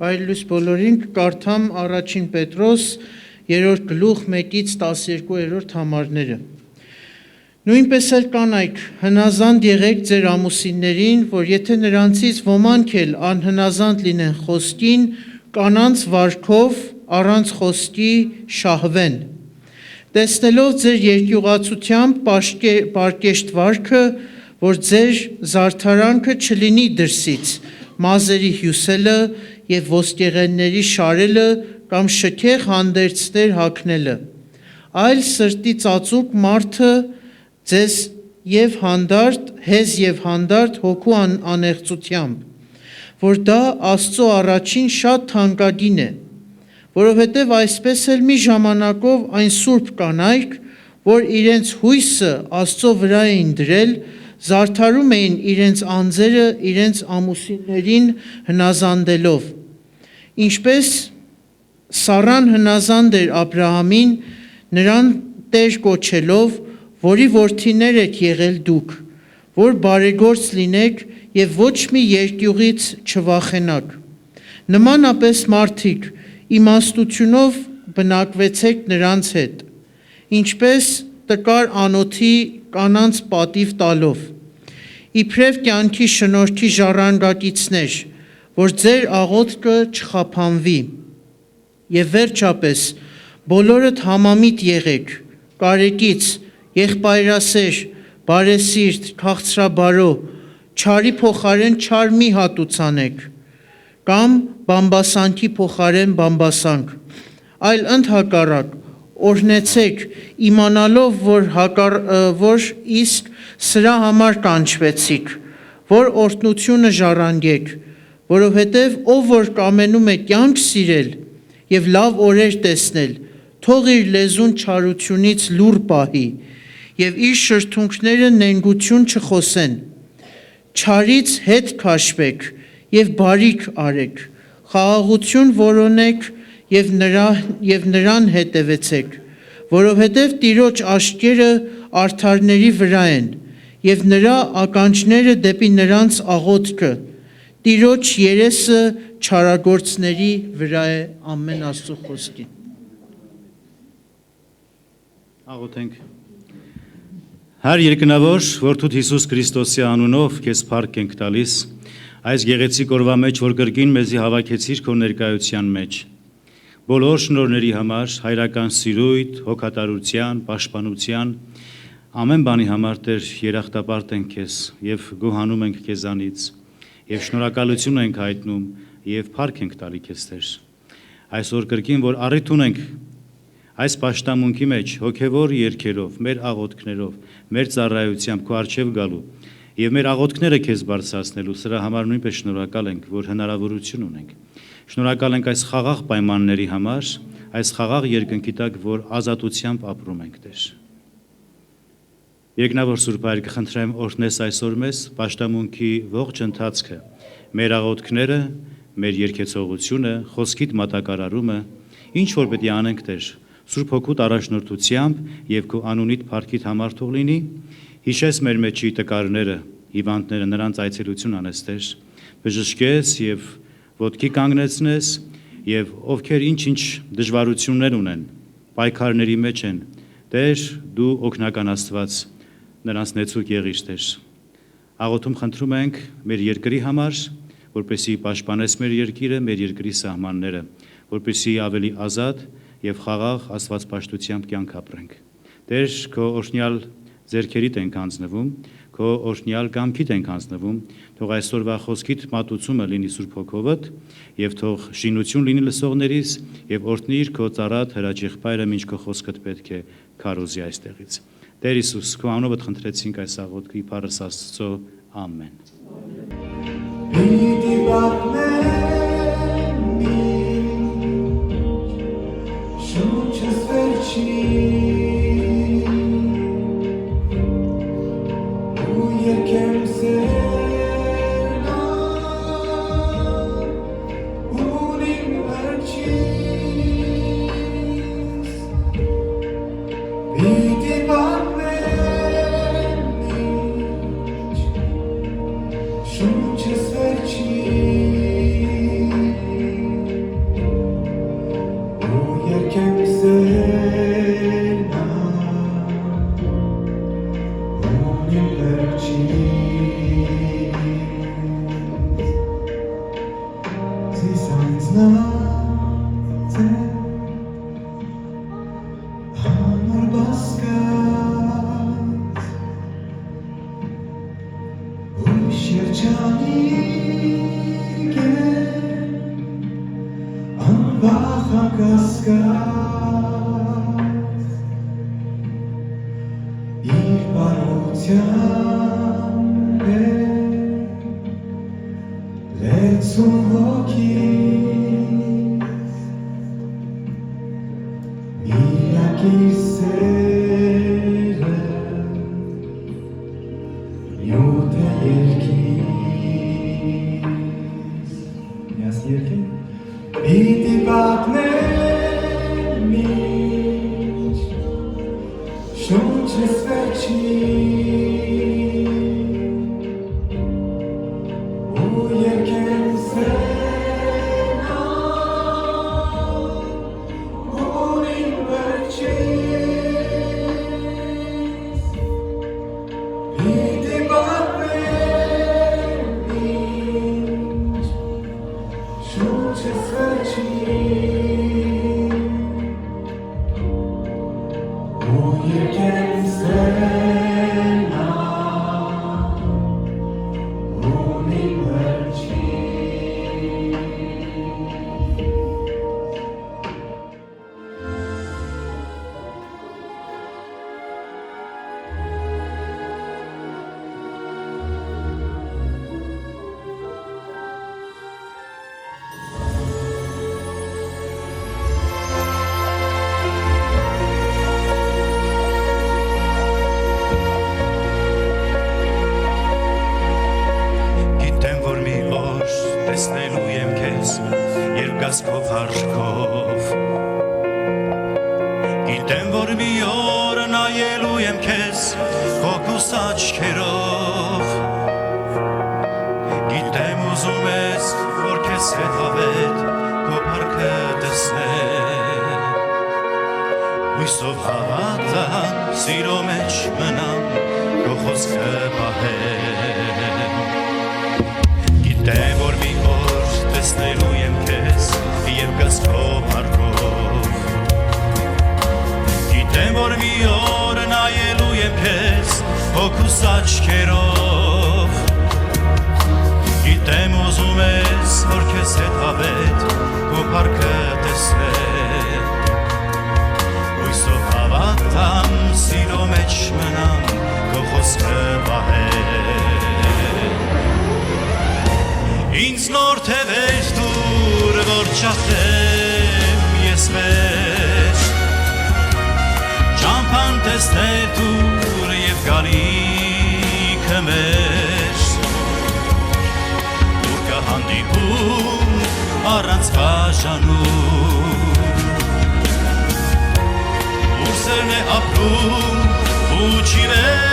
Այլուց բոլորին կարդամ առաջին Պետրոս 3 գլուխ 1-ից 12 համարները։ Նույնպես էլ կանայք հնազանդ եղեք ձեր ամուսիններին, որ եթե նրանցից ոմանք էլ անհնազանդ լինեն խոսքին, կանանց վարքով առանց խոսքի շահվեն։ Տեսնելով ձեր երկյուղացությամբ պարկեշտ վարքը, որ ձեր զարդարանքը չլինի դրսից, մազերի հյուսելը և ոսկեղենների շարելը կամ շքեղ հանդերձներ հագնելը, այլ սրտի ծածուկ մարդը ձեզ և հանդարտ, հեզ և հանդարտ հոգու անեղծությամբ, որ դա Աստծո առաջին շատ թանկագին է, որովհետև այսպես էլ մի ժամանակով այն սուրբ կանայք, որ իրենց հույսը Աստծո վրա էին դրել, զարդարում էին իրենց անձերը իրենց ամուսիններին հնազանդելով, ինչպես Սառան հնազանդ էր Աբրահամին, նրան Տեր կոչելով, որի որդիներ եք եղել դուք, որ բարեգործ լինեք և ոչ մի երկյուղից չվախենաք։ Նմանապես մարդիկ իմաստությունով բնակվեցեք նրանց հետ, ինչպես տկար անոթի կանանց պատիվ տալով, իբրև կյանքի շնորհքի ժառանգակիցներ, որ ձեր աղոթքը չխափանվի։ Եվ վերջապես բոլորդ համամիտ եղեք, կարեկից, եղբայրասեր, բարեսիրտ, քաղցրաբարո, չարի փոխարեն չար մի հատուցանեք, կամ բամբասանքի փոխարեն բամբասանք, այլ ընդհակառակ օրհնեցեք, իմանալով, որ իսկ սրա համար կանչվեցիք, որ օրհնությունը ժառանգեք, որովհետև ով որ կամենում է կյանք սիրել և լավ օրեր տեսնել, թող իր լեզուն չարությունից լուռ պահի և իր շրթունքները նենգություն չխոսեն, չարից հետ քաշվեք և բարիք արեք, խաղաղություն որոնեք և նրան հետևեցեք, որովհետև Տիրոջ աչքերը արդարների վրա են և նրա ականջները դեպի նրանց աղոթքը, Տիրոջ երեսը չարագործների վրա է։ Ամեն Աստծո խոսքին։ Աղոթենք։ Հար երկնավոր, Որդուդ Հիսուս Քրիստոսի անունով քեզ փառք ենք տալիս, այս գեղեցիկ օրվա մեջ, որ կրկին մեզի հավաքեցիր քո ներկայության մեջ։ Բոլոր շնորհների համար, հայրական սիրույթ, հոգատարության, պաշտպանության, ամեն բանի համար Տեր երախտապարտ ենք քեզ եւ գոհանում ենք քեզանից եւ շնորհակալություն ենք հայտնում եւ փառք ենք տալի քեզ Տեր։ Այսօր կրկին որ առիթ ունենք այս պաշտամունքի մեջ հոգևոր երգերով, մեր աղոթքներով, մեր ծառայությամբ քո առջև գալու եւ մեր աղոթքները քեզ բարձրացնելու, սրա համար նույնպես շնորհակալ ենք, որ հնարավորություն ունենք։ Շնորհակալ ենք այս խաղաղ պայմանների համար, այս խաղաղ երկնքի տակ, որ ազատությամբ ապրում ենք Տեր։ Երկնավոր Սուրբ Հայր, կխնդրեմ օրհնես այսօր մեզ պաշտամունքի ողջ ընթացքը, մեր աղոթքները, մեր երգեցողությունը, խոսքիդ մատակարարումը, ինչ որ պետք է անենք Տեր, Սուրբ Հոգուդ առաջնորդությամբ եւ քո անունիդ փառքիդ համար թող լինի, հիշես մեր մեջի տկարները, հիվանդները, նրանց այցելություն անես Տեր, բժշկես եւ ոտքի կանգնեցնես եւ ովքեր ինչ դժվարություններ ունեն, պայքարների մեջ են, Տեր, դու օգնական Աստված, նրանց նեցուկ եղիր Տեր։ Աղոթում խնդրում ենք մեր երկրի համար, որպեսզի պաշտպանես մեր երկիրը, մեր երկրի սահմանները, որպեսզի ավելի ազատ եւ խաղաղ աստվածպաշտությամբ կյանք ապրենք։ Տեր, քո օրհնյալ ձեռքերիդ ենք հանձնվում, քո օրհնյալ կամքիդ ենք հանձնվում, թող այսօրվա խոսքիդ մատուցումը լինի Սուրբ Հոգովդ եւ թող շինություն լինի լսողներիս եւ օրհնիր քո ծառատ հրաչեղբայրը, ինչ քո խոսքդ պետք է քարոզի այստեղից։ Տեր Հիսուս, քո անունով խնդրեցինք այս աղոթքի Փառս Աստծո, ամեն։ Շունչս վերջի Կանգնած է հանոր բասկած ույս երջանիկ է անվախ անկասկած իր բարությամբ է լեցուն հոգիս միակիր սերը նյութ է երկիս միասին երկին պիտի պատմեմ միշտ շունչս վերջին ու երկեմ սենան ունին վերջիս պիտի պատմեմ միշտ շունչս վերջին ու երկեմ սենան ունին վերջին Գիտեմ, որ մի օր տեսնելու եմ քեզ երկազքով հարկով Գիտեմ, որ մի օր նայելու եմ քեզ հոգուս աչքերով Գիտեմ, ուզում ես, որ քեզ հետ հավետ քո փառքը տեսնեմ Հույսով հավատամ, սիրո մեջ մնամ, քո խոսքը պահեմ Գիտեմ, որ մի օր տեսնելու եմ քեզ և գաս քո փառքով Գիտեմ, որ մի օր նայելու եմ քեզ հոգուս աչքերով Գիտեմ, ուզում ես, որ քեզ հետ հավետ քո փառքը տեսնեմ Հույսով հավատամ, սիրո մեջ մնամ, քո խոսքը պահեմ Ինձ նոր թևեր դուր, որ չախտեմ ես մեջ Ճամփան տեսնել դուր և գալիքը մեր Ուր կհանդիպում առանց բաժանում Ուր սերն է ապրում ու չի վերջանում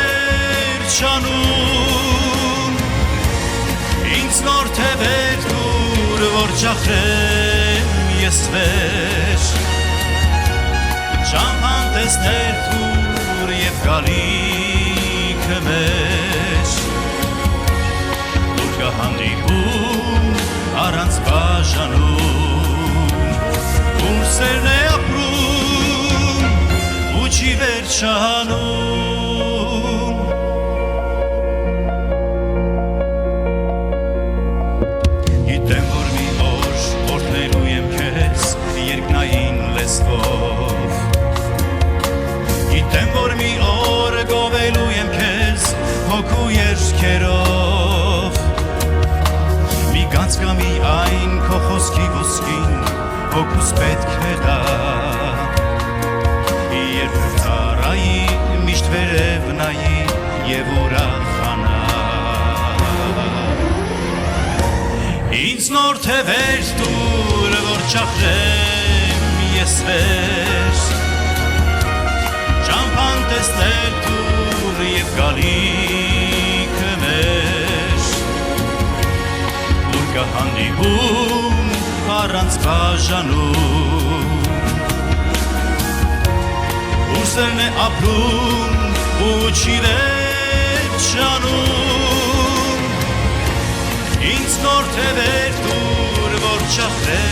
Ինձ նոր թևեր դուր, որ չախրեմ ես վեր Ճամփան տեսնել դուր և գալիքը մեր Ուր կհանդիպում առանց բաժանում Ուր սերն է ապրում ու չի վերջանում Գիտեմ, որ մի օր օրհնելու եմ քեզ երկնային լեզվով Գիտեմ, որ մի օր գովելու եմ քեզ հոգու երգերով Մի գանձ կա մի այն քո խոսքի ոսկին հոգուս պետք է դա Երբ ծառայի միշտ վերև նայի և ուրախանա Ինձ նոր թևեր դուր, որ չախրեմ ես վեր Ճամփան տեսնել դուր և գալիքը մեր Ուր կհանդիպում առանց բաժանում Ուր սերն է ապրում ու չի վերջանում Ինձ նոր թևեր դուր, որ չախրեմ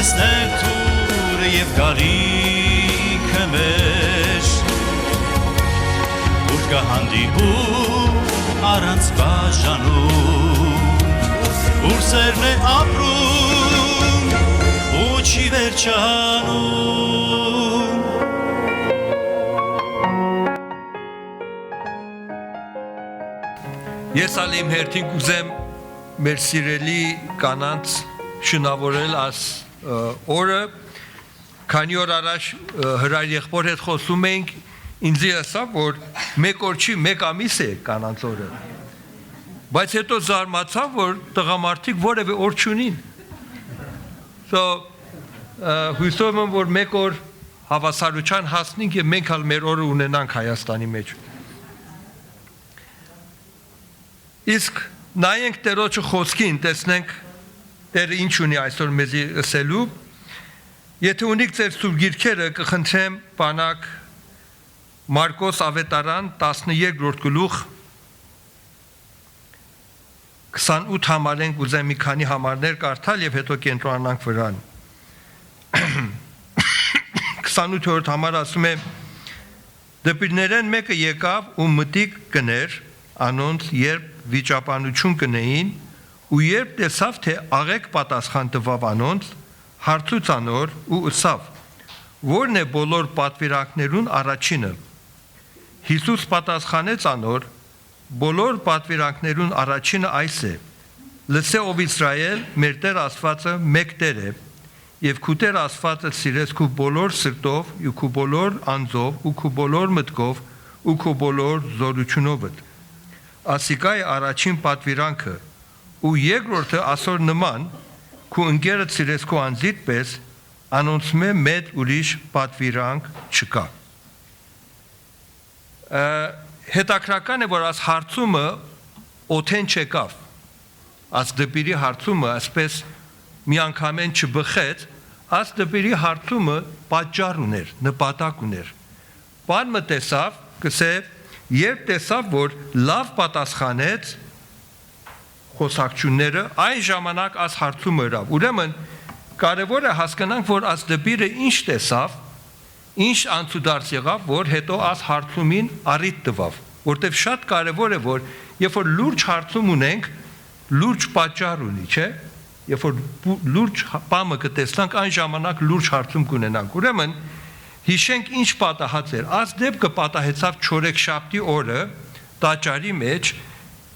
տեսնել թուրը եւ գալիքը մեր Ուր կհանդիպում առանց բաժանում Ուր սերն է ապրում ու չի վերջանում Ես ալիմ հերթին կուզեմ մեր սիրելի կանանց շնորհավորել աս օրը քանի օր առաջ հրայր եղբոր հետ խոսում ենք ինձ ասա որ մեկ օր չի մեկ ամիս է կանանց օրը բայց հետո զարմացա որ տղամարդիկ որևէ օր չունին հույսով եմ որ մեկ օր հավասարության հասնենք եւ մենք ալ մեր օրը ունենանք Հայաստանի մեջ Իսկ նայենք Տերոջը խոսքին, տեսնենք Տերը ինչ ունի այսօր մեզի ըսելու Եթե ունիք ձեր սուրբ գիրքերը կխնդրեմ բանակ Մարկոս ավետարան 13-րդ գլուխ 28 համարենք ուզեմ մի քանի համարներ կարդալ եւ հետո կենտրոնանանք վրան 28-րդ համար ասում է Դպիրներեն մեկը եկավ ու մտիկ կներ անոնց երբ վիճապանություն կնեին ու երբ տեսավ թե աղեկ պատասխան տվավ անոնց հարցուց անոր ու ըսավ որն է բոլոր պատվիրանքներուն առաջինը Հիսուս պատասխանեց անոր բոլոր պատվիրանքներուն առաջինը այս է լսե ով Իսրայել մեր Տեր Աստվածը մեկ Տեր է եւ քու Տեր Աստվածը սիրես քու բոլոր սրտով ու քու բոլոր անձով ու քու բոլոր մտքով ու քու բոլոր զորությունով Ասիկա է առաջին պատվիրանքը ու երկրորդը ասոր նման քու ընկերդ սիրես քու անձիդ պես անոնց մեծ ուրիշ պատվիրանք չկա հետաքրական է որ աս հարցումը օթեն չեկավ աս դպիրի հարցումը ասպես մի անգամեն չբխեց աս դպիրի հարցումը պատճառ ուներ նպատակ ուներ բանը տեսավ կսե Երբ տեսավ, որ լավ պատասխանեց խոսակցությունները, այն ժամանակ աս հարցումը հրավ։ Ուրեմն, կարևոր է հասկանանք, որ աս դպիրը ինչ տեսավ, ինչ անցուդարձ եղավ, որ հետո աս հարցումին առիթ տվավ։ Որտեվ շատ կարևոր է, որ երբ որ լուրջ հարցում ունենք, լուրջ պատճառ ունի, չէ՞։ Երբ որ լուրջ բամը կտեսնանք, այն ժամանակ լուրջ հարցում կունենանք։ Ուրեմն, Հիշենք ինչ պատահած էր, աս դեպքը պատահեցավ չորեքշաբթի օրը տաճարի մեջ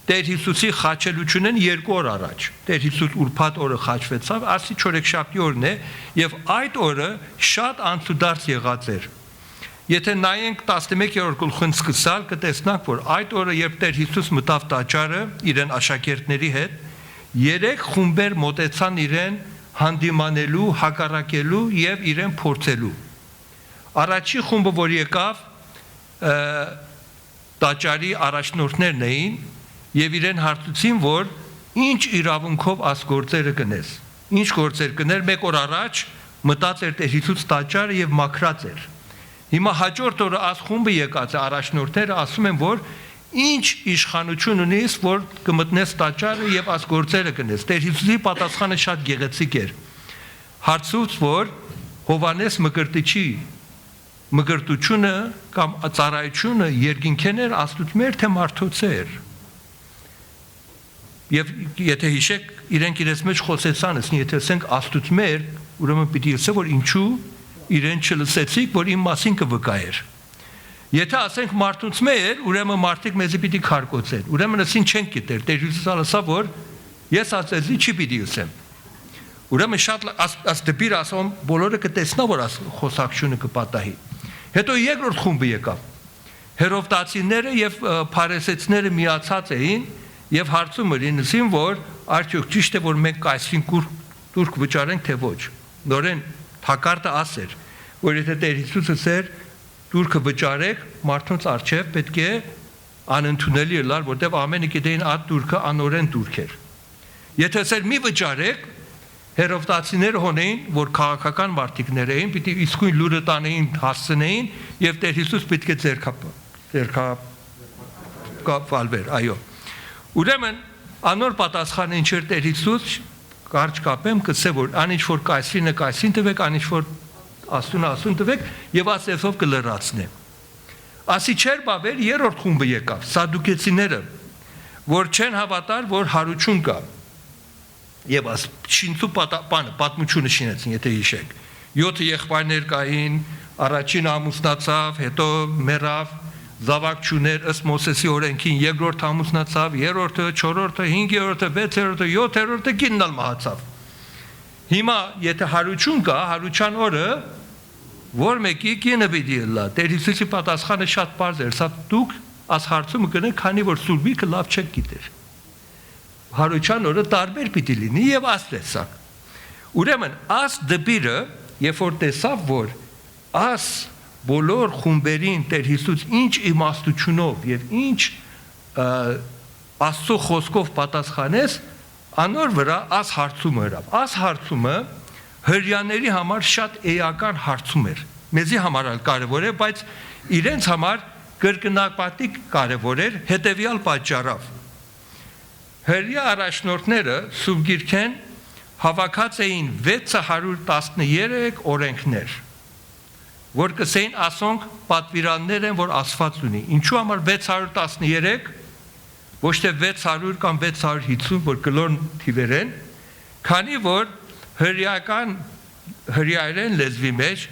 Տեր Հիսուսի խաչելությունն 2 օր առաջ Տեր Հիսուս ուրբաթ օրը խաչվեցավ, ասի չորեքշաբթի օրն է եւ այդ օրը շատ անցուդարձ եղած էր Եթե նայենք 11-րդ գլխին սկսալ կտեսնանք, որ այդ օրը երբ Տեր Հիսուս մտավ տաճարը իրեն աշակերտների հետ 3 խումբեր մոտեցան իրեն հանդիմանելու, հակառակելու եւ իրեն փորձելու Առաջի խումբը որ եկավ տաճարի առաջնորդներն էին եւ իրեն հարցուցին որ ինչ իրավունքով աս գործերը կնես ինչ գործեր կներ մեկ օր առաջ մտած էր Տեր Հիսուս տաճարը եւ մաքրած էր հիմա հաջորդ օրը աս խումբը եկած է առաջնորդները ասում են որ ինչ իշխանություն ունես որ կմտնես տաճարը եւ աս գործերը կնես Տեր Հիսուսի պատասխանը շատ գեղեցիկ էր հարցուց որ Հովանես Մկրտիչի Մկրտությունը կամ ծառայությունը երկինքեն էր աստուծմեր թե մարդոցեր Եվ եթե հիշեք իրենք իրենց մեջ խոսեցան եթե ասենք աստուծմեր ուրեմն պիտի ասե որ ինչու իրեն չլսեցիք որ իմ մասին կվկայեր Եթե ասենք մարդուցմեր ուրեմն մարդիկ մեզի պիտի քարկոծեն ուրեմն ասին չենք գիտեր Տեր Հիսուսը ասա որ ես ասեցի չի պիտի ասեմ Ուրեմն շատ աստեպիր ասում բոլորը կտեսնա որ խոսակցությունը կպատահի Հետո երկրորդ խումբը եկավ Հերովդացիները եւ Փարեսեցիները միացած էին եւ հարցում էին ասին որ արդյոք ճիշտ է որ մենք կայսրին турք վճարենք թե ոչ նորեն թակարդը ասեր որ եթե Տեր Հիսուսը սեր турքը վճարեք մարդոնց արչեւ պետք է անընդունելի լար որտեվ ամենը գիտեին այդ турքը անօրեն турք էր Եթե սեր մի վճարեք Հերովդացիները հոնեին, որ քաղաքական մարդիկներ էին, պիտի իսկույն լուրը տանեին, հասցնեին եւ Տեր Հիսուս պետք է ձերքապալվեր, այո։ Ուրեմն անոր պատասխանը ինչ էր Տեր Հիսուս կարճ կապեմ, կսե որ անիչ որ կայսրինը կայսրին տվեք, անիչ որ աստունը աստուն տվեք եւ ասեցով կլրացնե։ Ասի չեր բավեր երրորդ խումբը եկավ, սադուկեցիները, որ չեն հավատար, որ հարություն կա։ Եվ աս շինցու պատմությունը շինեցին, եթե հիշեք։ 7 եղբայրներ կային, առաջին ամուսնացավ, հետո մեռավ, զավակ չուներ ըստ Մոսեսի օրենքին, երկրորդ ամուսնացավ, երրորդը, չորրորդը, 5-րդը, 6-րդը, 7-րդը կիննալ մահացավ։ Հիմա եթե հարություն կա, հարության օրը որ մեկի կինը պիտի լա, Տեր Հիսուսի պատասխանը շատ պարզ էր, սա դուք աս հարցումը կնեք, քանի որ սուրբիկը լավ չեք գիտեր։ Հարության օրը տարբեր պիտի լինի եւ ասլեսակ։ Ուրեմն աս դպիրը, երբ որ տեսավ, որ աս բոլոր խումբերին Տեր Հիսուս ինչ իմաստությունով եւ ինչ Աստծո խոսքով պատասխանեց, անոր վրա աս հարցումը հրավ։ Աս հարցումը հրյաների համար շատ էական հարցում էր։ Մեզի համար էլ կարևոր է, բայց իրենց համար կրկնակապատիկ կարևոր էր հետեւյալ պատճառով։ Հրյա առաջնորդները սուբգիրքեն հավաքած էին 613 օրենքներ, որ կսեին ասոնք պատվիրաններ են, որ Աստված ունի։ Ինչու համար 613, ոչ թե 600 կամ 650, որ կլոր թիվեր են, քանի որ հրյայերեն լեզվի մեջ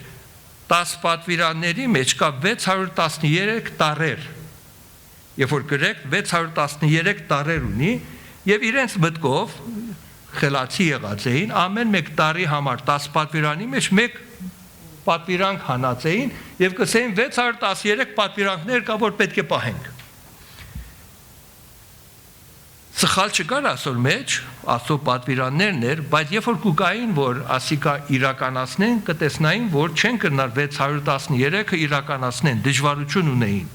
10 պատվիրանների մեջ կա 613 տարեր։ Երբ որ գրեք 613 տարեր ունի, եւ իրենց մտքով խելացի եղած էին, ամեն մեկ տարի համար 10 պատվիրանի մեջ մեկ պատվիրանք հանած էին եւ կսեին 613 պատվիրանքներ կա, որ պետք է պահենք։ Սխալ չկար ասոր մեջ, Աստծո պատվիրաններն էր, բայց երբ որ կուկային, որ ասիկա իրականացնեն, կտեսնային, որ չեն կրնար 613-ը իրականացնեն, դժվարություն ունեին։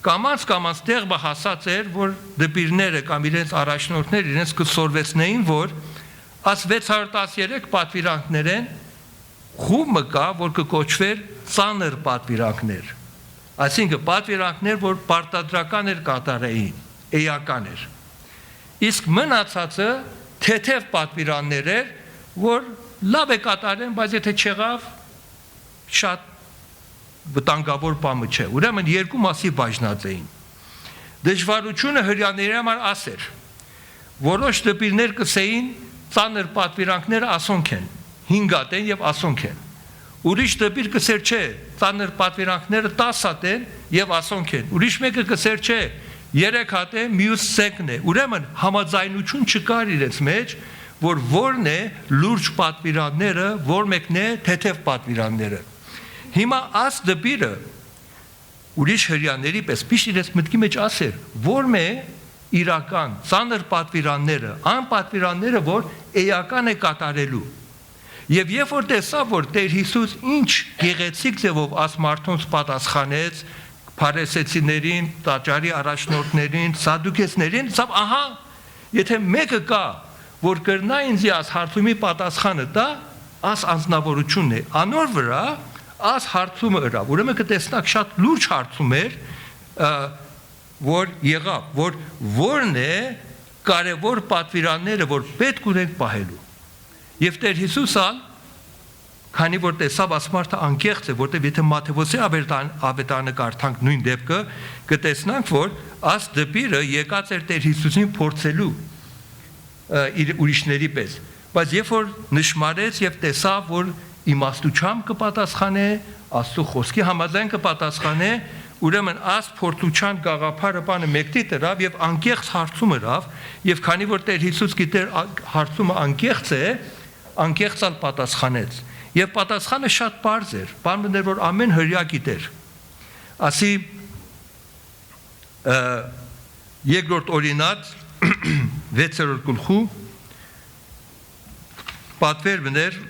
Կամած տեղը հասած էր, որ դպիրները կամ իրենց առաջնորդներ իրենց կսորվեցնեին, որ աս 613 պատվիրանքներեն խումբը կա, որ կկոչվեր ծանր պատվիրանքներ։ Այսինքն պատվիրանքներ, որ պարտադրական էր կատարեին, էական էր։ Իսկ մնացածը թեթև պատվիրաններ էր, որ լավ է կատարեն, բայց եթե չեղավ, շատ վտանգավոր բան չէ։ Ուրեմն երկու մասի բաժնած էին։ Դժվարությունը հրյաների համար ասեր։ Որոշ դպիրներ կսեին ծանր պատվիրանքները ասոնք են, 5 հատ են եւ ասոնք են։ Ուրիշ դպիր կսեր չէ, ծանր պատվիրանքները 10 հատ են եւ ասոնք են։ Ուրիշ մեկը կսեր չէ, 3 հատ է, մյուս սեկն է։ Ուրեմն համաձայնություն չկար իրենց մեջ, որ որն է լուրջ պատվիրանները, որ մեկն է թեթև պատվիրանները։ Հիմա աս դպիրը ուրիշ հրյաների պես միշտ իրենց մտքի մեջ ասեր, որն է իրական ծանր պատվիրանները, այն պատվիրանները, որ էական է կատարելու։ Եվ երբ որ տեսավ, որ Տեր Հիսուս ինչ գեղեցիկ ձևով աս մարդոնց պատասխանեց, փարիսեցիներին, տաճարի առաջնորդներին, սադուկեցիներին, ասավ, ահա, եթե մեկը կա, որ կրնա ինձ աս հարցումի պատասխանը տա, աս անձնավորությունն է, անոր վրա աս հարցումը ըրավ, ուրեմն կտեսնակ շատ լուրջ հարցում էր, որ եղավ, որ որն է կարևոր պատվիրանները, որ պետք ունենք պահելու։ Եվ Տեր Հիսուսը, քանի որ տեսավ ասմարտը անկեղծ է, որտեղ եթե Մատթեոսի ավետարանը կարդանք նույն դեպքը, կտեսնանք, որ աս դպիրը եկած էր Տեր Հիսուսին փորձելու իր ուրիշների պես, բայց երբ որ նշмарեց եւ տեսավ, որ իմաստությամբ կպատասխանե, Աստծո խոսքի համաձայն կպատասխանե, ուրեմն աս փորձության գաղափարը բանը մեկտի դրավ եւ անկեղծ հարցում ըրավ, եւ քանի որ Տեր Հիսուս գիտեր հարցումը անկեղծ է, անկեղծալ պատասխանեց։ Եվ պատասխանը շատ պարզ էր, բանն էր, որ ամեն հրյա գիտեր։ Ասի երկրորդ օրինակ 6-րդ գլխու պատվերն էր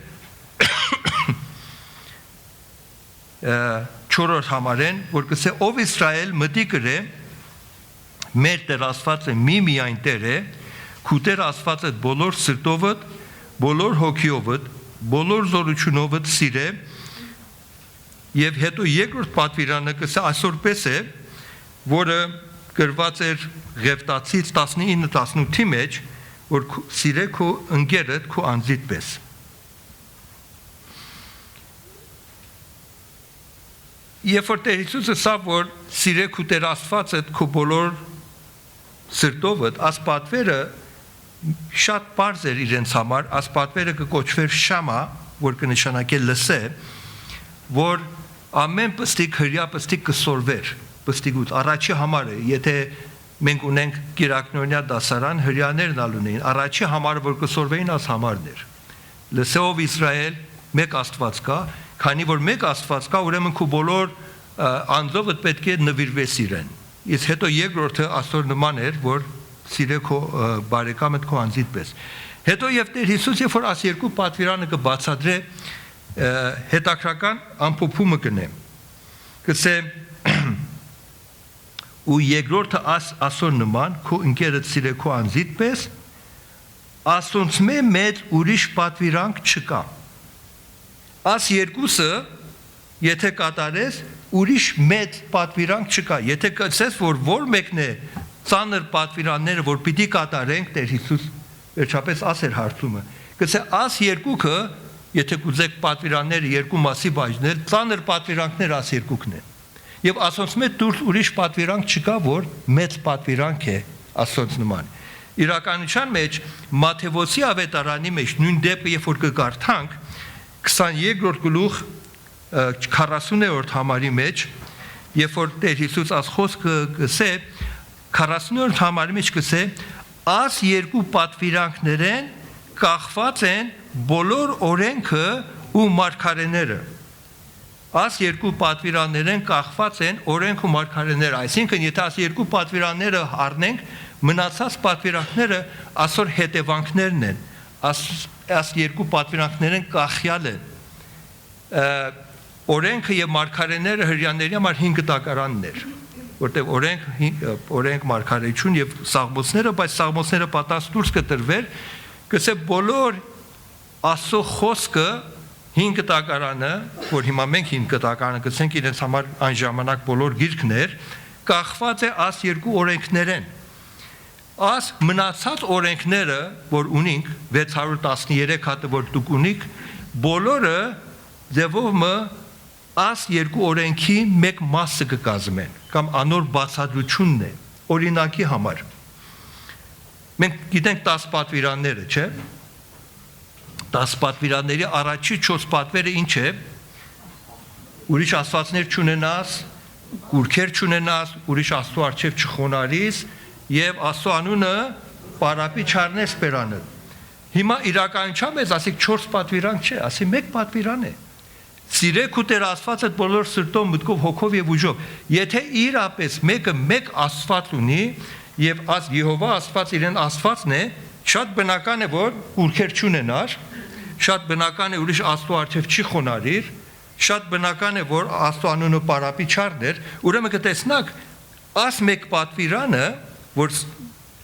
4-րդ համարեն, որ կսե ով Իսրայել մտի կրե, մեր Տեր Աստվածը միայն Տեր է, քու Տեր Աստվածը բոլոր սրտովդ, բոլոր հոգիովդ, բոլոր զորությունովդ սիրե, եւ հետո երկրորդ պատվիրանը կսե այսօրպես է, որը գրված էր Ղևտացից 19-18-ի մեջ, որ սիրե քո ընկերդ քո անձիդ պես։ Երբ որ Տեր Հիսուսը ասավ, որ սիրե քո Տեր Աստվածը քո բոլոր սրտովդ, այս պատվերը շատ բարձ էր իրենց համար, այս պատվերը կկոչվեր շամա, որ կնշանակե լսե, որ ամեն պստիկ հրյա պստիկ կսորվեր, պստիկուտ, առաջի համար է, եթե մենք ունենք կիրակնօրյա դասարան, հրյաներն ալունեին, առաջի համարը, որ կսորվեին, այս համարն էր, լսեով Իսրայել, մեկ Աստված կա, քանի որ մեկ Աստված կա, ուրեմն քո բոլոր անձովդ պետք է նվիրվես իրեն, իսկ հետո երկրորդը աստոր նման էր, որ սիրե քո բարեկամդ քո անձիդ պես։ Հետո եւ Տեր Հիսուս երբ որ աս երկու պատվիրանը կբացատրե հետաքրական ամփոփումը կնե։ Կսե ու երկրորդը ասոր նման քո ընկերդ սիրե քո անձիդ պես, ասոնց մեծ ուրիշ պատվիրանք չկա։ Աս երկուսը եթե կատարես ուրիշ մեծ պատվիրանք չկա։ Եթե կասես որ մեկն է ծանր պատվիրանները, որ պիտի կատարենք, Տեր Հիսուս վերջապես ասեր հարցումը։ Կսե աս երկուքը, եթե կուզեք պատվիրանները երկու մասի բաժնել, ծանր պատվիրանքները աս երկուքն են։ Եվ ասոնց մեջ դուրս ուրիշ պատվիրանք չկա, որ մեծ պատվիրանք է ասոնց նման։ Իրականության մեջ Մատթեոսի ավետարանի մեջ նույն դեպքը երբ որ կկարդանք 22-րդ գլուխ 40-րդ համարի մեջ, երբ որ Տեր Հիսուս աս խոսքը գսե 40-րդ համարի մեջ գսե աս երկու պատվիրանքներեն կախված են բոլոր օրենքը ու մարգարեները։ Աս երկու պատվիրաններեն կախված են օրենք ու մարգարեները, այսինքն եթե աս երկու պատվիրանները առնենք, մնացած պատվիրանքները ասոր հետևանքներն են, աս երկու պատվիրանքներեն կախյալ են։ Օրենքը եւ մարգարեները հրյաների համար 5 տակարանն էր, որտեղ օրենք մարգարեություն եւ սաղմոսները, բայց սաղմոսները պատած դուրս կտրվեր, կսե բոլոր Աստծո խոսքը 5 տակարանը, որ հիմա մենք 5 տակարանը գցենք իրենց համար այն ժամանակ բոլոր գիրքներ, կախված է աս երկու օրենքներեն։ Աս մնացած օրենքները, որ ունենք 613 հատը, որ դուք ունիք, բոլորը ձևով աս երկու օրենքի մեկ մասը կկազմեն, կամ անոր բացատրությունն է, օրինակի համար։ Մենք գիտենք 10 պատվիրանները, չէ՞։ 10 պատվիրանների առաջի 4 պատվերը ինչ է, ուրիշ աստվածներ չունենաս, կուրքեր չունենաս, ուրիշ աստծո առջև չխոնարհիս եւ աստծո անունը պարապի չառնես բերանը։ Հիմա իրականության մեջ ասիկ 4 պատվիրանք չէ, ասի 1 պատվիրան է։ Սիրեք ու Տեր Աստվածդ բոլոր սրտով, մտքով, հոգով եւ ուժով։ Եթե իրապես մեկը մեկ Աստված ունի եւ Եհովա Աստված իրեն Աստվածն է, շատ բնական է որ կուրքեր չունենար, շատ բնական է ուրիշ աստծո առջև չի խոնարհիր, շատ բնական է որ աստծո անունը պարապի չառներ, ուրեմն կտեսնակ աս մեկ պատվիրանը, որ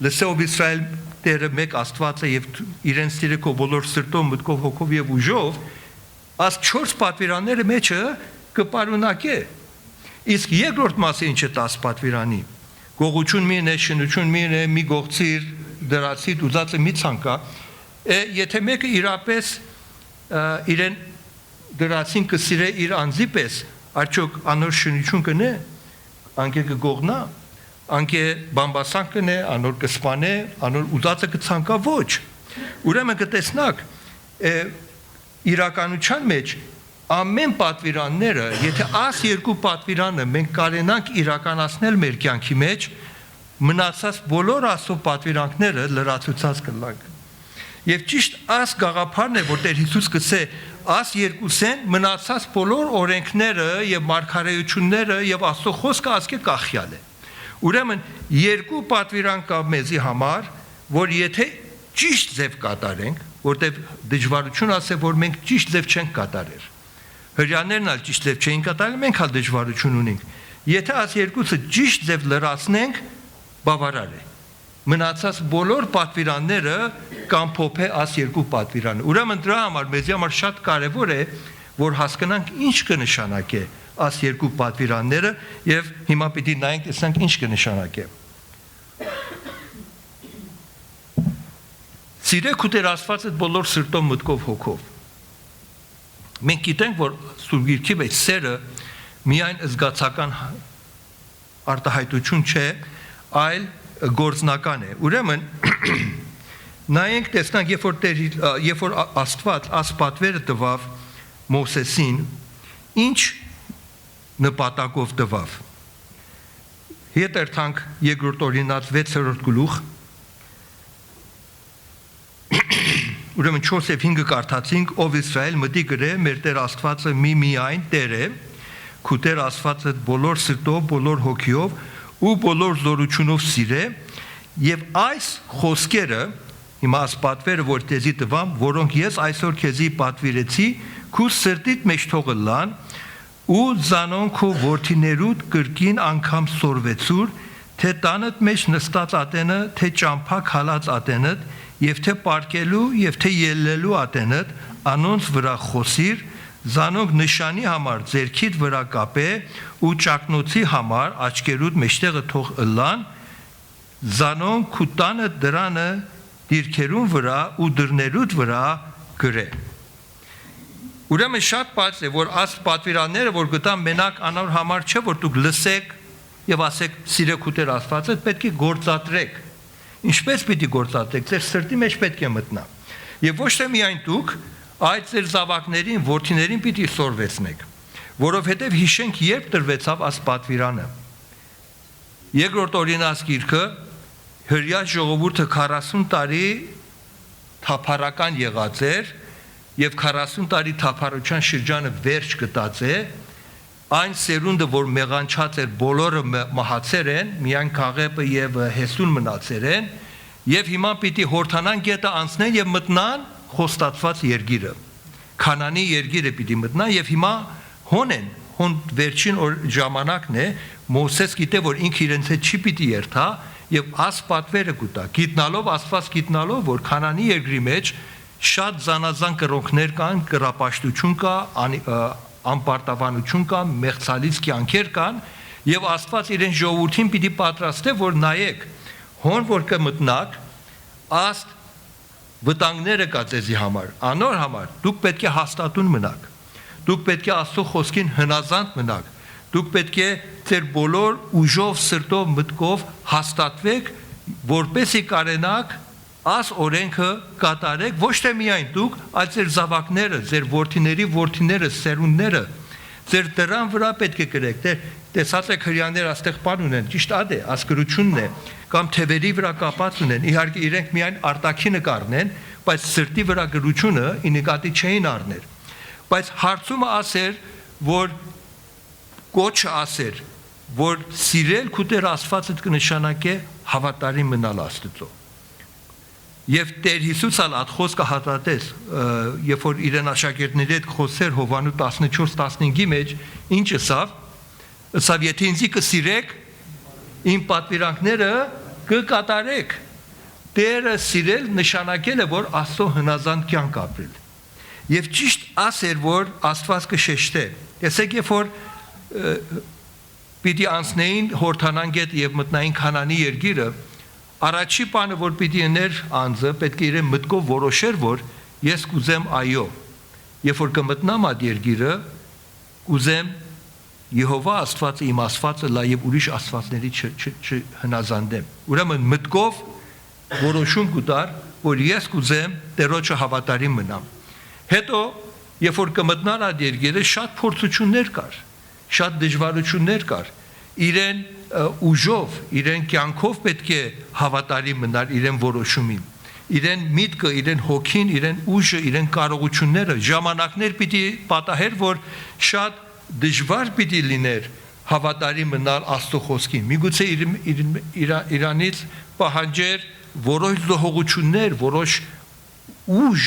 լսեով Իսրայել Տերը մեկ Աստված է եւ իրեն սիրեք բոլոր սրտով, մտքով, հոգով եւ ուժով, աս 4 պատվիրանները մեջը կպարունակե։ Իսկ երկրորդ մասը ինչ է 10 պատվիրանի։ Գողություն մին է, շնություն մին է, մի գողցիր, դրացի ուզածը մի ցանկա, եթե մեկը իրապես իրեն դրացին կսիրե իր անձի պես, արդյոք անոր շնություն կնե, անկե կգողնա, անկե բամբասան կնե, անոր կսպանե, անոր ուզածը կցանկա ոչ։ Ուրեմն կտեսնակ իրականության մեջ ամեն պատվիրանները, եթե աս երկու պատվիրանը մենք կարենանք իրականացնել մեր կյանքի մեջ, մնացած բոլոր աստծո պատվիրանքները լրացուցած կլանք։ Եվ ճիշտ աս գաղափարն է, որ Տեր Հիսուս կսե աս երկուսեն մնացած բոլոր օրենքները եւ մարգարեությունները եւ Աստծո խոսքը ասկե կախյալ է։ Ուրեմն երկու պատվիրան կա մեզի համար, որ եթե ճիշտ ձև կատարենք, որտեղ դժվարություն ասե, որ մենք ճիշտ ձև չենք կատարել։ Հրյաներն ալ ճիշտ ձև չէին կատարել, մենք ալ դժվարություն ունենք։ Եթե աս երկուսը ճիշտ ձև լրացնենք, բավարար է։ Մնացած բոլոր պատվիրանները կամփոփե աս երկու պատվիրանը։ Ուրեմն դրա համար մեզի համար շատ կարևոր է, որ հասկանանք ինչ կնշանակե աս երկու պատվիրանները եւ հիմա պիտի նայենք տեսանք ինչ կնշանակե։ Սիրեք ու Տեր Աստվածը բոլոր սրտով, մտքով, հոգով։ Մենք գիտենք, որ Սուրբ Գիրքի մեջ սերը միայն զգացական արտահայտություն չէ, այլ գործնական է։ Ուրեմն նայենք տեսնանք, երբ որ Աստված այս պատվերը տվավ Մովսեսին, ինչ նպատակով տվավ։ Հետ երթանք երկրորդ օրինաց 6-րդ գլուխ։ Ուրեմն 4 եւ 5 կարդացինք, ով Իսրայել մտի գրե, մեր Տեր Աստվածը միայն Տեր է, քու Տեր Աստվածը բոլոր սրտով, բոլոր հոգիով ու բոլոր զորությունով սիրե, եւ այս խոսքերը, հիմա այս պատվերը, որ քեզի տվամ, որոնք ես այսօր քեզի պատվիրեցի, քու սրտիդ մեջ թողը լան, ու զանոն քու որդիներուդ կրկին անգամ սորվեցուր, թե տանդ մեջ նստած ատենը, թե ճամփա քալած ատենդ, եւ թե պարկելու եւ թե ելնելու ատենդ, անոնց վրա խոսիր, զանոնք նշանի համար ձերքիդ վրա կապե ու ճակնոցի համար աչքերուդ մեջտեղը թող ըլլան, զանոնք քու տանը դրանը դիրքերուն վրա ու դռներուդ վրա գրե։ Ուրեմն շատ բաց է, որ այս պատվիրանները, որ գտան մենակ անոր համար չէ, որ դուք լսեք եւ ասեք սիրեք ու Տեր Աստվածը, պետք է գործադրեք։ Ինչպես պիտի գործադրեք, ձեր սրտի մեջ պետք է մտնա։ Եվ ոչ թե միայն դուք, այլ ձեր զավակներին, որդիներին պիտի սորվեցնեք, որովհետև հիշենք, երբ տրվեցավ այս պատվիրանը։ Երկրորդ օրինաց գիրքը հրյա ժողովուրդը 40 տարի թափառական եղած էր եւ 40 տարի թափառության շրջանը վերջ գտած է, այն սերունդը, որ մեղանչած էր, բոլորը մահացեր են, միայն Քաղեբը եւ Հեսուն մնացել են, եւ հիմա պիտի հորթանան գետը անցնեն եւ մտնան խոստացված երկիրը։ Քանանի երկիրը պիտի մտնան եւ հիմա հոն վերջին ժամանակն է, Մովսես գիտե, որ ինքը իրենց հետ չի պիտի երթա եւ աս պատվերը կուտա, գիտնալով Աստված գիտնալով, որ Քանանի երկրի մեջ շատ զանազան կրոնքներ կան, կրապաշտություն կա, անպարտավանություն կա, մեղցալից կյանքեր կան եւ Աստված իրեն ժողովրդին պիտի պատրաստե, որ նայեք, հոն որ կմտնակ, աստ վտանգները կա ձեզի համար, անոր համար, դուք պետք է հաստատուն մնաք, դուք պետք է Աստծո խոսքին հնազանդ մնաք, դուք պետք է ձեր բոլոր ուժով, սրտով, մտքով հաստատվեք, որպեսզի կարենաք աս օրենքը կատարեք, ոչ թե միայն դուք, այլ ձեր զավակները, ձեր որդիները, սերունդները, ձեր դրան վրա պետք է գրեք, տեսած եք հրյաներ աստեղ բան ունեն, ճիշտ է, ասկրությունն է, կամ թևերի վրա կապած ունեն, իհարկե իրենք միայն արտաքինը կառնեն, բայց սրտի վրա գրությունը ինգատի չէին առներ, բայց հարցումը ասեր, որ կոչը ասեր, որ սիրել քու Տեր Աստվածդ կնշանակե հավատարիմ մնալ Աստծո։ Եվ Տեր Հիսուսալ այդ խոսքը հատատես, երբ որ իրեն աշակերտների հետ խոսեր Հովանու 14-15-ի մեջ, ինչ ասավ, եթե ինձ կսիրեք, իմ պատվիրանքները կկատարեք։ Տերը սիրել նշանակել է, որ Աստծո հնազանդ կյանք ապրել։ Եվ ճիշտ ասեր, որ Աստված կշեշտե։ Տեսեք, երբ որ պիտի անցնեին հորթանան գետ եւ մտնային Քանանի երկիրը, առաջի բանը, որ պիտի ուներ անձը, պետք է իրեն մտքով որոշեր, որ ես կուզեմ այո, երբ որ կմտնամ այդ երկիրը, կուզեմ Եհովա Աստվածը իմ Աստվածը լա եւ ուրիշ աստվածների չհնազանդեմ։ Ուրեմն մտքով որոշում կուտար, որ ես կուզեմ Տերոջը հավատարիմ մնամ։ Հետո, երբ որ կմտնան այդ երկիրը, շատ փորձություններ կար, շատ դժվարություններ կար, իրեն ուժով, իրեն կյանքով պետք է հավատարիմ մնալ իրեն որոշումին, իրեն միտքը, իրեն հոգին, իրեն ուժը, իրեն կարողությունները, ժամանակներ պիտի պատահեր, որ շատ դժվար պիտի լիներ հավատարիմ մնալ Աստծո խոսքին, միգուցե իրանից պահանջեր որոշ զոհողություններ, որոշ ուժ,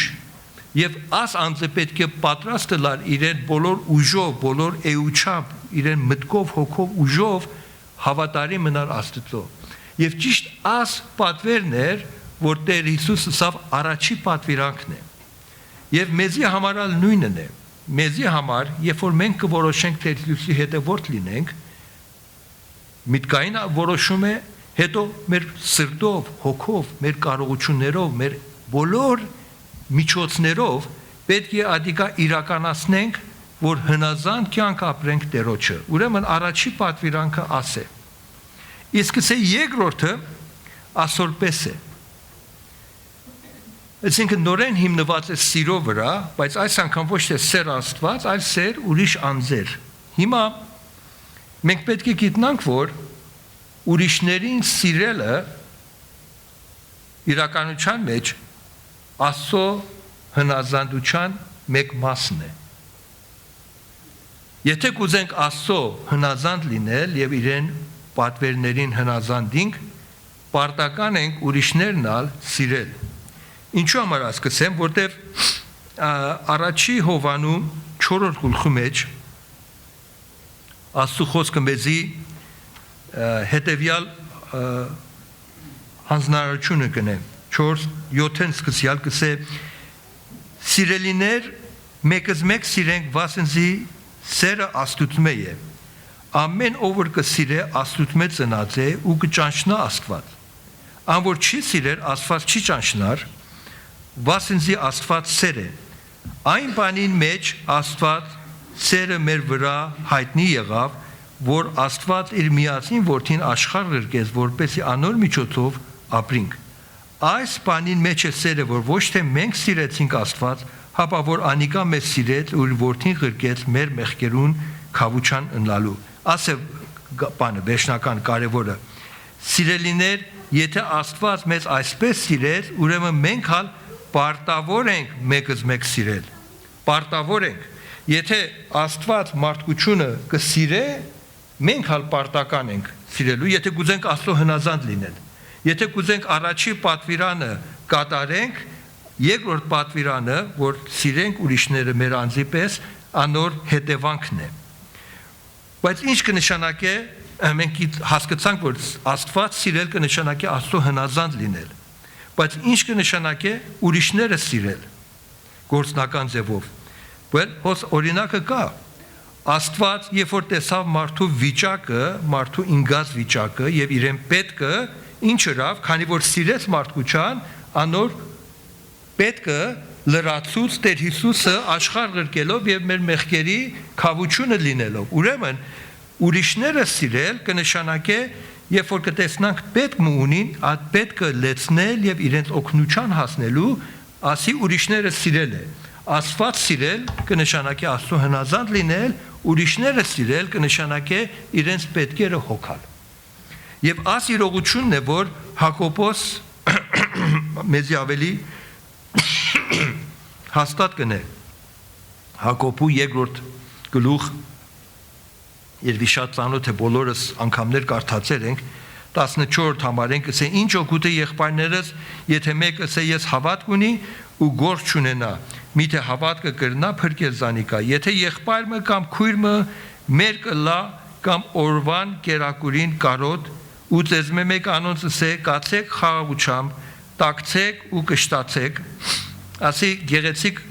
եւ աս անձը պետք է պատրաստ լար իրեն բոլոր ուժով, բոլոր էությամբ, իրեն մտքով, հոգով, ուժով հավատարիմ մնալ Աստծո։ Եվ ճիշտ աս պատվերն էր, որ Տեր Հիսուսը սավ առաջի պատվիրանքն է։ Եվ մեզի համար նույնն է։ Մեզի համար, երբ որ մենք կորոշենք Տեր Հիսուսի հետևորդ լինենք, միտքային որոշում է, հետո մեր սրտով, հոգով, մեր կարողություններով, մեր բոլոր միջոցներով պետք է ադիկա իրականացնենք, որ հնազանդ կյանք ապրենք Տերոջը։ Ուրեմն առաջի պատվիրանքը ասե։ Իսկ սա երկրորդը ասորպես է։ Այսինքն նորեն հիմնված է սիրո վրա, բայց այս անգամ ոչ թե սեր Աստված, այլ սեր ուրիշ անձեր։ Հիմա մենք պետք է գիտնանք, որ ուրիշներին սիրելը իրականության մեջ Աստծո հնազանդության մեկ մասն է։ Եթե կուզենք Աստծո հնազանդ լինել եւ իրեն պատվերներին հնազանդենք, պարտական ենք ուրիշներն ալ սիրել։ Ինչու համար ասկսեմ, որտեվ առաջի Հովանու 4-րդ գլխի մեջ Աստծո խոսքը մեզի հետևյալ հանձնարարությունը կնե 4:7-ն սկսյալ կսե սիրելիներ մեկս մեկ սիրենք վասնզի սերը Աստուծմե է ամեն ով որ կսիրե Աստուծմե ծնած է ու կճանչնա Աստված ան որ չի սիրեր Աստված չի ճանչնար վասնզի Աստված սեր է այն բանին մեջ Աստված սերը մեր վրա հայտնի եղավ որ Աստված իր միածին որդին աշխարհ գրկեց որպեսզի անոր միջոցով ապրենք այս բանին մեջ է սերը որ ոչ թե մենք սիրեցինք Աստված հապա որ անիկա մեզ սիրեց ու իր որդին գրկեց մեր մեղքերուն քավության ընլալու ասե բանը վերջնական կարևորը սիրելիներ եթե Աստված մեզ այսպես սիրեց ուրեմն մենք հալ պարտավոր ենք մեկս մեկ սիրել պարտավոր ենք եթե Աստված մարդկությունը կսիրե մենք հալ պարտական ենք սիրելու եթե կուզենք Աստծո հնազանդ լինել եթե կուզենք առաջի պատվիրանը կատարենք երկրորդ պատվիրանը որ սիրենք ուրիշները մեր անձի պես անոր հետևանքն է բայց ինչ կնշանակե մենք հասկացանք որ Աստված սիրել կնշանակե Աստծո հնազանդ լինել բայց ինչ կնշանակե ուրիշները սիրել գործնական ձևով Well, հոս օրինակը կա Աստված երբ որ տեսավ մարդու վիճակը, մարդու ինգած վիճակը եւ իրեն պետքը ինչ հրավ, քանի որ սիրեց մարդկության, անոր պետքը լրացուց Տեր Հիսուսը աշխարհ գրկելով եւ մեր մեղքերի քավությունը լինելով։ Ուրեմն ուրիշները սիրել կնշանակե երբ որ կտեսնանք պետք ունին, այդ պետքը լեցնել եւ իրենց օգնության հասնելու, ասի ուրիշները սիրել է։ Աստված սիրել կնշանակե Աստծո հնազանդ լինել, ուրիշները սիրել կնշանակե իրենց պետքերը հոգալ։ Եվ այս իրողությունն է, որ Հակոբոս մեզի ավելի հաստատ կնե։ Հակոբու երկրորդ գլուխ երբ շատ ծանոթ է բոլորս անգամներ կարդացել ենք 14 համարենք ասե ինչ օգուտ է եղբայրներս եթե մեկը ասե ես հավատք ունի ու գործ չունենա միթե հավատքը կրնա փրկել զանիկա եթե եղբայրը կամ քույրը մեր կլա կամ օրվան կերակուրին կարոտ ու ձեզ մեկ անոնց ասե կացեք խաղաղությամբ տակցեք ու կշտացեք ասի գեղեցիկ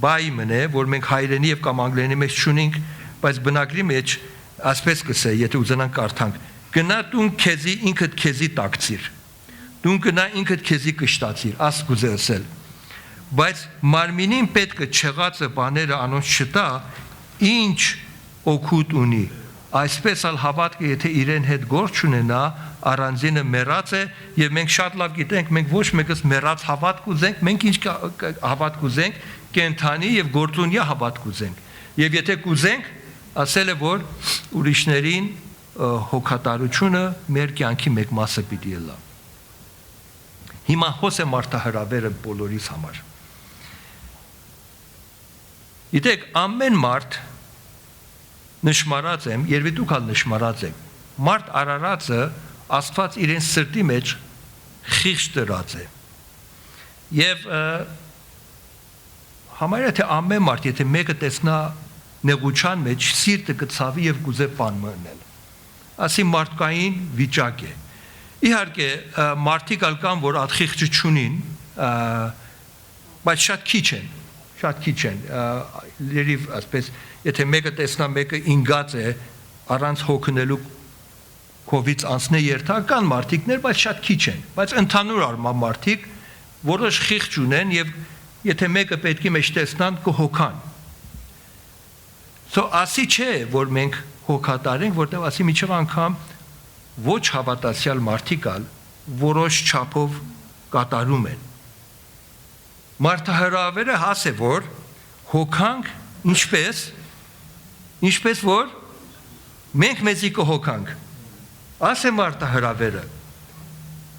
բայ մնե որ մենք հայերենի եւ կամ անգլերենի մեջ չունենք բայց բնակրի մեջ ասպես կսե եթե ուզենանք կարդանք գնա դուն քեզի ինքդ քեզի տակցիր դուն գնա ինքդ քեզի կշտացիր աս կուզե ասել բայց մարմինին պետք է չեղածը բաները անոնց չտա ինչ օգուտ ունի այսպես ալ հավատքը եթե իրեն հետ գործ չունենա առանձինը մեռած է եւ մենք շատ լավ գիտենք մենք ոչ մեկս մեռած հավատք ուզենք մենք ինչ հավատք ուզենք կենթանի եւ գործունյա հավատք ուզենք եւ եթե կուզենք ասել է որ ուրիշներին հոգատարությունը մեր կյանքի մեկ մասը պիտի լա հիմա հոս է մարդահրավերը բոլորիս համար Իտեք ամեն մարդ նշմարած եմ երբ դուք ալ նշմարած եք մարդ արարածը Աստված իրեն սրտի մեջ խիղճ դրած է եւ համարյա թե ամեն մարդ եթե մեկը տեսնա նեղության մեջ սիրտը կցավի եւ կուզե բան մնել ասի մարդկային վիճակ է իհարկե մարդիկ ալ կան որ այդ խիղճը չունին բայց շատ քիչ են լրիվ ասպես եթե մեկը տեսնա մեկը ինգած է առանց հոգնելու կովից անցնե երթական մարդիկներ բայց շատ քիչ են բայց ընդհանուր առմամբ մարդիկ որոշ խիղճ ունեն եւ եթե մեկը պետքի մեջ տեսնան կհոգան։ So ասի չէ, որ մենք հոգատար ենք, որտեղ ասի միջև անգամ ոչ հավատացյալ մարդիկ ալ որոշ չափով կատարում են։ Մարդահրավերը հասե որ հոգանք ինչպես որ մենք մեզի կհոգանք։ Ասե մարդահրավերը։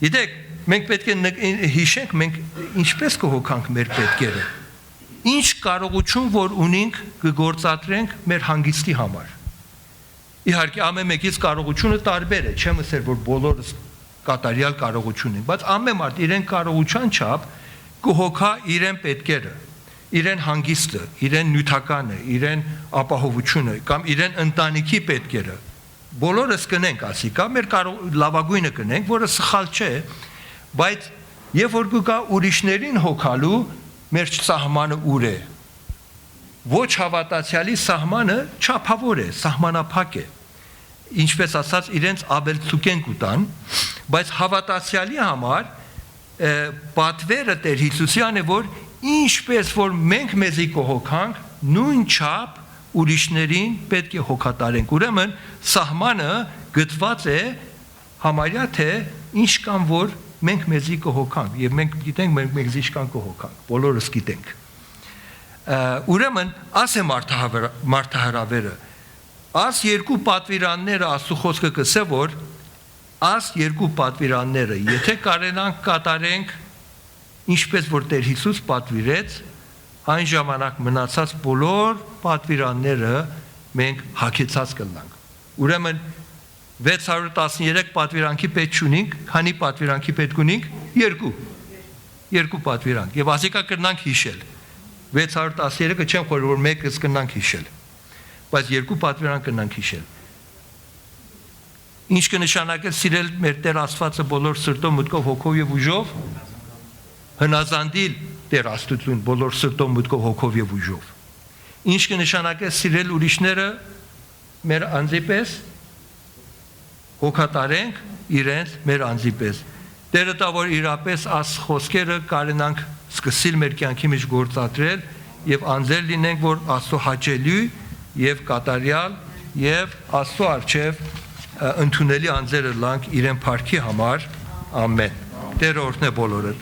Գիտեք, մենք պետք է հիշենք մենք ինչպես կհոգանք մեր պետքերը։ Ինչ կարողություն որ ունենք կգործադրենք մեր հանգիստի համար։ Իհարկե ամեն մեկից կարողությունը տարբեր է, չեմ ասել որ բոլորս կատարյալ կարողություն են, բայց ամեն մարդ իրեն կարողության չափ կհոգա իրեն պետքերը, իրեն հանգիստը, իրեն նյութականը, իրեն ապահովությունը կամ իրեն ընտանիքի պետքերը։ Բոլորս կնենք ասի, կամ մեր լավագույնը կնենք, որը սխալ չէ, բայց երբ որ կգա ուրիշներին հոգալու, մեր սահմանը ուր է։ Ոչ հավատացյալի սահմանը չափավոր է, սահմանափակ է։ Ինչպես ասած, իրենց աբելցուկեն կուտան, բայց հավատացյալի համար պատվերը Տեր Հիսուսյան է, որ ինչպես որ մենք մեզի կհոգանք, նույն չափ ուրիշներին պետք է հոգատարենք։ Ուրեմն սահմանը գտված է համարյա թե ինչ կան որ մենք մեզի կհոգանք եւ մենք գիտենք մենք մեզի ինչքան կհոգանք, բոլորս գիտենք։ Ուրեմն ասե մարդահրավերը աս երկու պատվիրանները Աստծո խոսքը կսե որ աս երկու պատվիրանները եթե կարենանք կատարենք ինչպես որ Տեր Հիսուս պատվիրեց այն ժամանակ մնացած բոլոր պատվիրանները մենք հագեցած կլանք։ Ուրեմն 613 պատվիրանքի պետք չունենք, քանի պատվիրանքի պետք ունենք? Երկու պատվիրանք։ Եվ ասիկա կրնանք հիշել։ 613-ը չեմ խորհում որ մեկը կրնանք հիշել։ Բայց երկու պատվիրան կրնանք հիշել։ Ինչ կնշանակե սիրել մեր Տեր Աստվածը բոլոր սրտով, մտքով, հոգով եւ ուժով, հնազանդիլ Տեր Աստծուն բոլոր սրտով, մտքով, հոգով եւ ուժով։ Ինչ կնշանակե սիրել ուրիշները մեր անձի պես, հոգատարենք իրենց մեր անձի պես։ Տերը տա որ իրապես աս խոսքերը կարենանք սկսել մեր կյանքի մեջ գործադրել եւ անձեր լինենք որ Աստծո հաճելի եւ կատարյալ եւ Աստծո արչեւ ընդունելի անձերը լանք իրեն փառքի համար ամեն Տերը օրհնե բոլորը